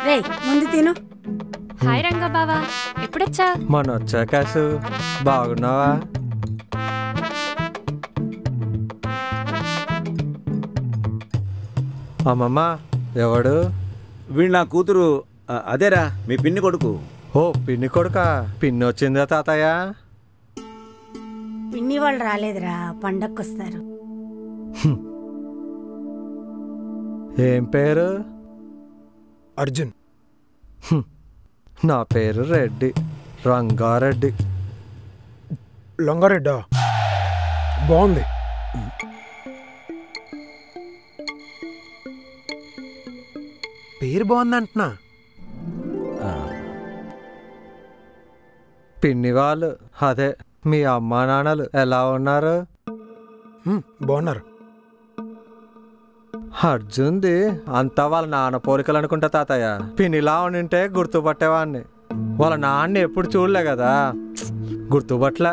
రేయ్ ముందు తిను. హాయ్ రంగా బావా, ఎప్పుడొచ్చా? మొన్న వచ్చా కాసు. బాగున్నావా? అమ్మమ్మ ఎవడు? వీడు నా కూతురు. అదేరా మీ పిన్ని కొడుకు. ఓ పిన్ని కొడుకా? పిన్ని వచ్చిందా తాతయ్య? పిన్ని వాళ్ళు రాలేదురా, పండక్కొస్తారు. ఏం పేరు? అర్జున్. నా పేరు రెడ్డి, రంగారెడ్డి. లొంగారెడ్డా? బాగుంది. పేరు బాగుందంటున్నా. పిన్ని వాళ్ళు, అదే మీ అమ్మా నాన్నలు ఎలా ఉన్నారు? బాగున్నారు. అర్జున్ది అంతా వాళ్ళ నాన్న పోలికలు అనుకుంటా తాతయ్య. పిన్నిలా ఉండింటే గుర్తుపట్టేవాడిని. వాళ్ళ నాన్న ఎప్పుడు చూడలే కదా, గుర్తుపట్టలే.